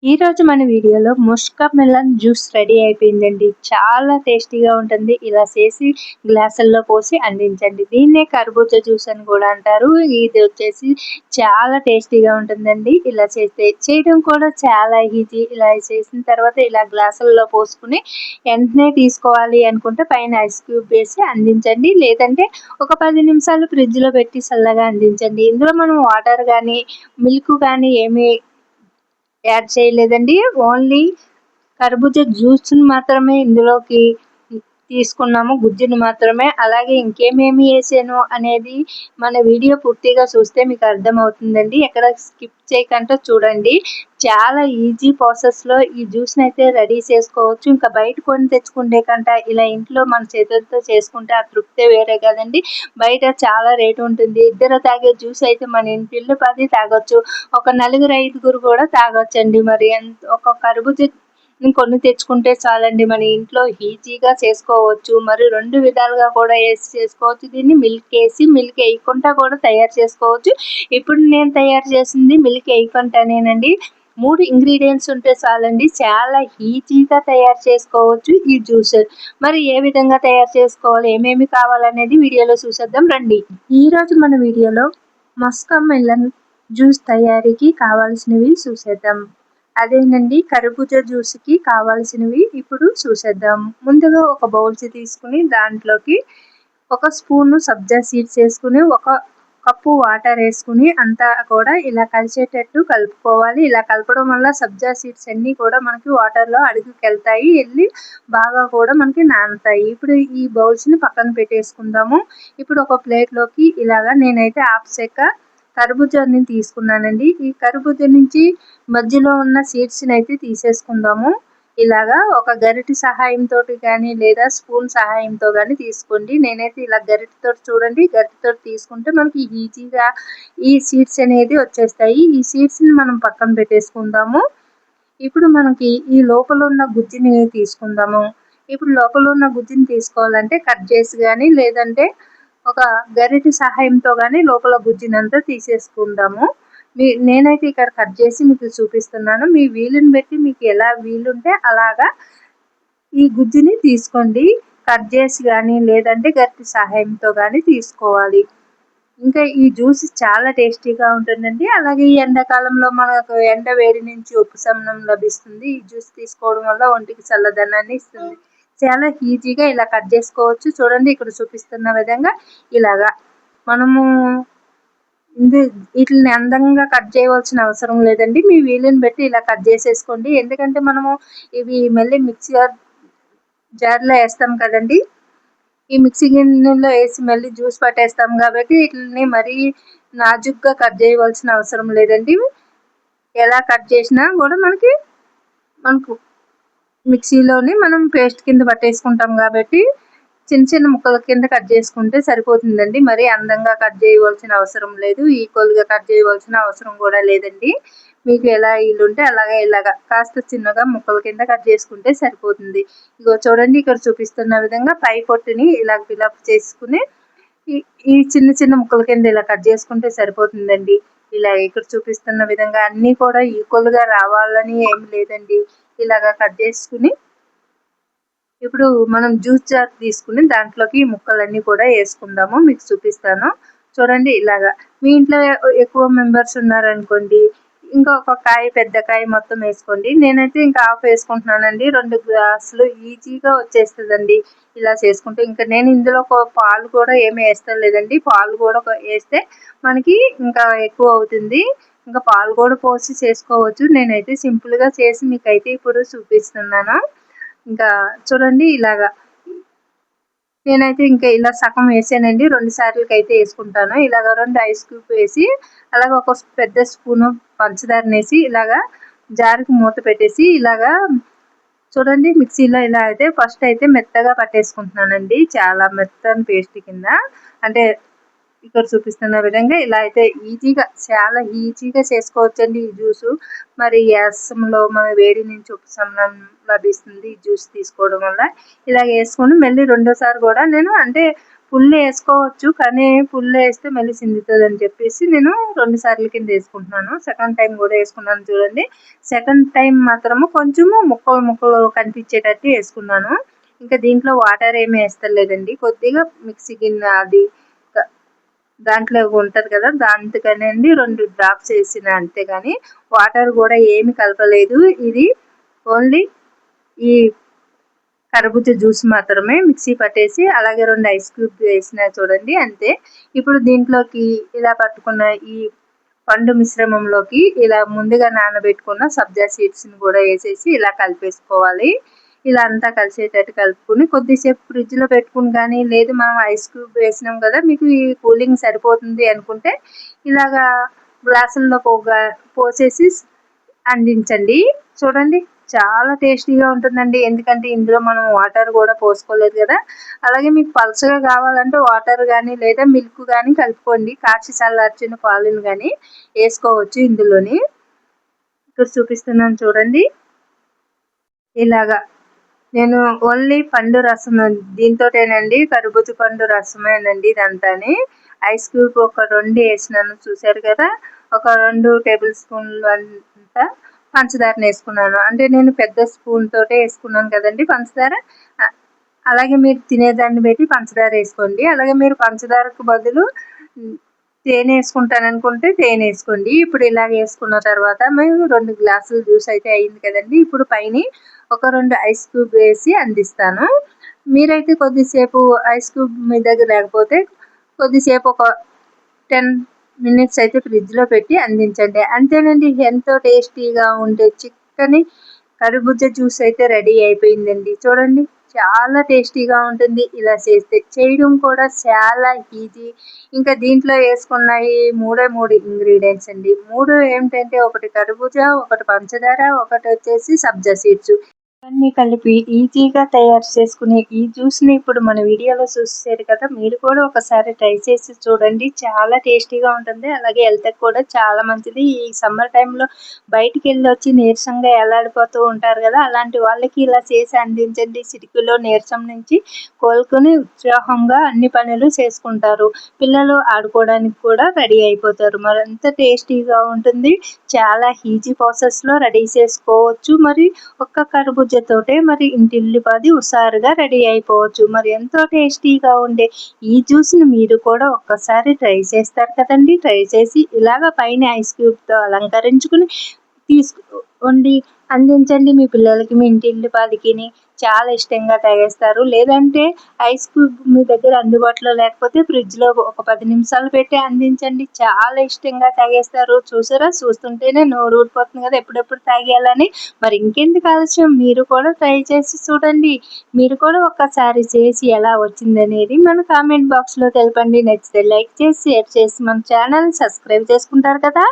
ఈరోజు మన వీడియోలో ముస్క మెలన్ జ్యూస్ రెడీ అయిపోయిందండి. చాలా టేస్టీగా ఉంటుంది. ఇలా చేసి గ్లాసుల్లో పోసి అందించండి. దీన్నే కర్బూజా జ్యూస్ అని కూడా అంటారు. ఇది వచ్చేసి చాలా టేస్టీగా ఉంటుందండి. ఇలా చేయడం కూడా చాలా ఈజీ. ఇలా చేసిన తర్వాత ఇలా గ్లాసుల్లో పోసుకుని వెంటనే తీసుకోవాలి అనుకుంటే పైన ఐస్ క్యూబ్ వేసి అందించండి. లేదంటే ఒక 10 నిమిషాలు ఫ్రిడ్జ్లో పెట్టి చల్లగా అందించండి. ఇందులో మనం వాటర్ కానీ మిల్క్ కానీ ఏమీ యాడ్ చేయలేదండి. ఓన్లీ కర్బూజా జ్యూస్‌ని మాత్రమే ఇందులోకి తీసుకున్నాము. గుజ్జుని మాత్రమే. అలాగే ఇంకేమేమి ఏసాను అనేది మన వీడియో పూర్తిగా చూస్తే మీకు అర్థమవుతుందండి. ఎక్కడ స్కిప్ చేయకుండా చూడండి. చాలా ఈజీ ప్రాసెస్‌లో ఈ జ్యూస్‌నైతే రెడీ చేసుకోవచ్చు. ఇంకా బయట కొని తెచ్చుకుంటే కంటే ఇలా ఇంట్లో మన చేతులతో చేసుకుంటే ఆ తృప్తే వేరే కదండీ. బయట చాలా రేటు ఉంటుంది. ఇద్దరు తాగే జ్యూస్ అయితే మన ఇంటిల్లి పాది తాగొచ్చు. ఒక నలుగురు, ఐదుగురు కూడా తాగొచ్చండి. మరి ఒక కర్బూజా కొన్ని తెచ్చుకుంటే చాలండి. మన ఇంట్లో ఈజీగా చేసుకోవచ్చు. మరి 2 విధాలుగా కూడా చేసుకోవచ్చు. దీన్ని మిల్క్ వేయకుండా కూడా తయారు చేసుకోవచ్చు. ఇప్పుడు నేను తయారు చేసింది మిల్క్ వేయకుండానేనండి. 3 ఇంగ్రీడియెంట్స్ ఉంటే చాలండి. చాలా ఈజీగా తయారు చేసుకోవచ్చు ఈ జ్యూస్. మరి ఏ విధంగా తయారు చేసుకోవాలి, ఏమేమి కావాలనేది వీడియోలో చూసేద్దాం రండి. ఈరోజు మన వీడియోలో మస్కా మెలన్ జ్యూస్ తయారీకి కావాల్సినవి చూసేద్దాం. అదేనండి కర్బూజా జ్యూస్‌కి కావాల్సినవి ఇప్పుడు చూసేద్దాం. ముందుగా ఒక బౌల్స్ తీసుకుని దాంట్లోకి ఒక స్పూను సబ్జా సీడ్స్ వేసుకుని, ఒక కప్పు వాటర్ వేసుకుని అంతా కూడా ఇలా కలిసేటట్టు కలుపుకోవాలి. ఇలా కలపడం వల్ల సబ్జా సీడ్స్ అన్నీ కూడా మనకి వాటర్‌లో అడుగుకెళ్తాయి. వెళ్ళి బాగా కూడా మనకి నానుతాయి. ఇప్పుడు ఈ బౌల్స్‌ని పక్కన పెట్టేసుకుందాము. ఇప్పుడు ఒక ప్లేట్‌లోకి ఇలాగా నేనైతే హాఫ్ సెక్క కర్బూజాని తీసుకున్నానండి. ఈ కర్బూజా నుంచి మధ్యలో ఉన్న సీడ్స్‌ని అయితే తీసేసుకుందాము. ఇలాగా ఒక గరిటె సహాయంతో కానీ లేదా స్పూన్ సహాయంతో కానీ తీసుకోండి. నేనైతే ఇలా గరిటెతోటి చూడండి, గరిటెతోటి తీసుకుంటే మనకి ఈజీగా ఈ సీడ్స్ అనేది వచ్చేస్తాయి. ఈ సీడ్స్‌ని మనం పక్కన పెట్టేసుకుందాము. ఇప్పుడు మనకి ఈ లోపల ఉన్న గుజ్జుని తీసుకుందాము. ఇప్పుడు లోపల ఉన్న గుజ్జుని తీసుకోవాలంటే కట్ చేసి కానీ లేదంటే ఒక గరిటె సహాయంతో కానీ లోపల గుజ్జునంతా తీసేసుకుందాము. నేనైతే ఇక్కడ కట్ చేసి మీకు చూపిస్తున్నాను. మీ వీలుని బట్టి మీకు ఎలా వీలుంటే అలాగా ఈ గుజ్జుని తీసుకోండి. కట్ చేసి కానీ లేదంటే గరిటె సహాయంతో కానీ తీసుకోవాలి. ఇంకా ఈ జ్యూస్ చాలా టేస్టీగా ఉంటుందండి. అలాగే ఈ ఎండాకాలంలో మనకు ఎండ వేడి నుంచి ఉపశమనం లభిస్తుంది. ఈ జ్యూస్ తీసుకోవడం వల్ల ఒంటికి చల్లదనాన్ని ఇస్తుంది. చాలా ఈజీగా ఇలా కట్ చేసుకోవచ్చు. చూడండి ఇక్కడ చూపిస్తున్న విధంగా ఇలాగా మనము వీటిని అందంగా కట్ చేయవలసిన అవసరం లేదండి. మీ వీలుని బట్టి ఇలా కట్ చేసేసుకోండి. ఎందుకంటే మనము ఇవి మళ్ళీ మిక్సీ జార్‌లో వేస్తాం కదండి. ఈ మిక్సీ గిన్నెలో వేసి మళ్ళీ జ్యూస్ పట్టేస్తాం కాబట్టి వీటిని మరీ నాజూగ్గా కట్ చేయవలసిన అవసరం లేదండి. ఎలా కట్ చేసినా కూడా మనకు మిక్సీలోని మనం పేస్ట్ కింద పట్టేసుకుంటాం కాబట్టి చిన్న చిన్న ముక్కల కింద కట్ చేసుకుంటే సరిపోతుందండి. మరీ అందంగా కట్ చేయవలసిన అవసరం లేదు. ఈక్వల్‌గా కట్ చేయవలసిన అవసరం కూడా లేదండి. మీకు ఎలా వీలుంటే అలాగే ఇలాగా కాస్త చిన్నగా ముక్కల కింద కట్ చేసుకుంటే సరిపోతుంది. ఇగో చూడండి ఇక్కడ చూపిస్తున్న విధంగా పై పొట్టుని ఇలా ఫిలప్ చేసుకుని ఈ చిన్న చిన్న ముక్కల కింద ఇలా కట్ చేసుకుంటే సరిపోతుందండి. ఇలా ఇక్కడ చూపిస్తున్న విధంగా అన్నీ కూడా ఈక్వల్‌గా రావాలని ఏమి లేదండి. ఇలాగా కట్ చేసుకుని ఇప్పుడు మనం జ్యూస్ జార్ తీసుకుని దాంట్లోకి ఈ ముక్కలన్నీ కూడా వేసుకుందాము. మీకు చూపిస్తాను. చూడండి ఇలాగా మీ ఇంట్లో ఎక్కువ మెంబర్స్ ఉన్నారనుకోండి, ఇంకా ఒక పెద్ద కాయ మొత్తం వేసుకోండి. నేనైతే ఇంకా హాఫ్ వేసుకుంటున్నానండి. 2 గ్లాసులు ఈజీగా వచ్చేస్తుందండి ఇలా చేసుకుంటే. ఇంకా నేను ఇందులో పాలు కూడా ఏమి వేస్తలేదండి. పాలు కూడా వేస్తే మనకి ఇంకా ఎక్కువ అవుతుంది. ఇంకా పాలు కూడా పోసి చేసుకోవచ్చు. నేనైతే సింపుల్‌గా చేసి మీకైతే ఇప్పుడు చూపిస్తున్నాను. ఇంకా చూడండి ఇలాగా నేనైతే ఇంకా ఇలా సగం వేసానండి. 2 సార్లకైతే వేసుకుంటాను. ఇలాగ 2 ఐస్ క్యూబ్ వేసి అలాగే ఒక పెద్ద స్పూను పంచదారనేసి ఇలాగా జార్‌కి మూత పెట్టేసి ఇలాగా చూడండి మిక్సీలో ఇలా అయితే ఫస్ట్ అయితే మెత్తగా పట్టేసుకుంటున్నానండి. చాలా మెత్తని పేస్ట్ కింద. అంటే ఇక్కడ చూపిస్తున్న విధంగా ఇలా అయితే చాలా ఈజీగా చేసుకోవచ్చండి ఈ జ్యూసు. మరి యాసంలో మన వేడి నుంచి ఉపశమనం లభిస్తుంది ఈ జ్యూస్ తీసుకోవడం వల్ల. ఇలా వేసుకొని మళ్ళీ రెండోసారి కూడా నేను అంటే ఫుల్ వేసుకోవచ్చు, కానీ ఫుల్ వేస్తే మళ్ళీ సిందుతుంది అని చెప్పేసి నేను 2 సార్లు కింద వేసుకుంటున్నాను. సెకండ్ టైం కూడా వేసుకున్నాను చూడండి. సెకండ్ టైం మాత్రము కొంచెము ముక్కలు ముక్కలు కనిపించేటట్టు వేసుకున్నాను. ఇంకా దీంట్లో వాటర్ ఏమి వేస్తలేదండి. కొద్దిగా మిక్సీ గిన్నె అది దాంట్లో ఉంటది కదా, దాంతోనండి 2 డ్రాప్స్ వేసిన అంతే, కానీ వాటర్ కూడా ఏమి కలపలేదు. ఇది ఓన్లీ ఈ కర్బూజా జ్యూస్ మాత్రమే మిక్సీ పట్టేసి అలాగే 2 ఐస్ క్యూబ్ వేసిన చూడండి, అంతే. ఇప్పుడు దీంట్లోకి ఇలా పట్టుకున్న ఈ పండు మిశ్రమంలోకి ఇలా ముందుగా నానబెట్టుకున్న సబ్జా సీడ్స్ని కూడా వేసేసి ఇలా కలిపేసుకోవాలి. ఇలా అంతా కలిసేటట్టు కలుపుకుని కొద్దిసేపు ఫ్రిడ్జ్లో పెట్టుకుని, కానీ లేదు మనం ఐస్ క్యూబ్ వేసినాం కదా, మీకు ఈ కూలింగ్ సరిపోతుంది అనుకుంటే ఇలాగా గ్లాసుల్లో పోసేసి అందించండి. చూడండి, చాలా టేస్టీగా ఉంటుందండి. ఎందుకంటే ఇందులో మనం వాటర్ కూడా పోసుకోలేదు కదా. అలాగే మీకు పలుచగా కావాలంటే వాటర్ కానీ లేదా మిల్క్ కానీ కలుపుకోండి. కాచి చల్లార్చిన పాలను కానీ వేసుకోవచ్చు ఇందులోని. ఇక్కడ చూపిస్తున్నాను చూడండి. ఇలాగా నేను ఓన్లీ పండు రసం దీంతోటేనండి, కర్బూజా పండు రసమేనండి ఇదంతాని. ఐస్ క్యూబ్ ఒక 2 వేసినాను చూసారు కదా. ఒక 2 టేబుల్ స్పూన్లు అంతా పంచదారని వేసుకున్నాను. అంటే నేను పెద్ద స్పూన్ తోటే వేసుకున్నాను కదండి పంచదార. అలాగే మీరు తినేదాన్ని బట్టి పంచదార వేసుకోండి. అలాగే మీరు పంచదారకు బదులు తేనె వేసుకుంటాననుకుంటే తేనె వేసుకోండి. ఇప్పుడు ఇలాగ వేసుకున్న తర్వాత మేము 2 గ్లాసులు జ్యూస్ అయితే అయింది కదండి. ఇప్పుడు పైన ఒక 2 ఐస్ క్యూబ్ వేసి అందిస్తాను. మీరైతే కొద్దిసేపు ఐస్ క్యూబ్ మీ దగ్గర లేకపోతే కొద్దిసేపు ఒక 10 మినిట్స్ అయితే ఫ్రిడ్జ్లో పెట్టి అందించండి. అంతేనండి, ఎంతో టేస్టీగా ఉండే చిక్కని కర్బూజా జ్యూస్ అయితే రెడీ అయిపోయిందండి. చూడండి, చాలా టేస్టీగా ఉంటుంది. ఇలా చేయడం కూడా చాలా ఈజీ. ఇంకా దీంట్లో వేసుకున్నాయి 3 ఇంగ్రీడియంట్స్ అండి. 3 ఏమిటంటే ఒకటి కర్బూజా, ఒకటి పంచదార, ఒకటి వచ్చేసి సబ్జా సీడ్స్. అన్నీ కలిపి ఈజీగా తయారు చేసుకునే ఈ జ్యూస్ని ఇప్పుడు మన వీడియోలో చూసారు కదా. మీరు కూడా ఒకసారి ట్రై చేసి చూడండి, చాలా టేస్టీగా ఉంటుంది. అలాగే హెల్త్కి కూడా చాలా మంచిది. ఈ సమ్మర్ టైంలో బయటికి వెళ్ళి వచ్చి నీరసంగా ఎలాడిపోతూ ఉంటారు కదా, అలాంటి వాళ్ళకి ఇలా చేసి అందించండి. చిటికలో నీరసం నుంచి కోలుకొని ఉత్సాహంగా అన్ని పనులు చేసుకుంటారు. పిల్లలు ఆడుకోవడానికి కూడా రెడీ అయిపోతారు. మరింత టేస్టీగా ఉంటుంది. చాలా ఈజీ ప్రాసెస్లో రెడీ చేసుకోవచ్చు. మరి ఒక్క కర్బూజాతోటే మరి ఇంటిల్లిపాది హుషారుగా రెడీ అయిపోవచ్చు. మరి ఎంతో టేస్టీగా ఉండే ఈ జ్యూస్ని మీరు కూడా ఒక్కసారి ట్రై చేస్తారు కదండి. ట్రై చేసి ఇలాగ పైన ఐస్ క్యూబ్తో అలంకరించుకుని వండి అందించండి మీ పిల్లలకి, మీ ఇంటిల్లిపాదికి. చాలా ఇష్టంగా తాగేస్తారు. లేదంటే ఐస్ క్యూబ్ మీ దగ్గర అందుబాటులో లేకపోతే ఫ్రిడ్జ్లో ఒక 10 నిమిషాలు పెట్టి అందించండి, చాలా ఇష్టంగా తాగేస్తారు. చూసారా, చూస్తుంటేనే నోరు ఊరిపోతుంది కదా ఎప్పుడెప్పుడు తాగేయాలని. మరి ఇంకెందుకు ఆలస్యం, మీరు కూడా ట్రై చేసి చూడండి. మీరు కూడా ఒక్కసారి చేసి ఎలా వచ్చిందనేది మన కామెంట్ బాక్స్లో తెలపండి. నచ్చితే లైక్ చేసి షేర్ చేసి మన ఛానల్ సబ్స్క్రైబ్ చేసుకుంటారు కదా.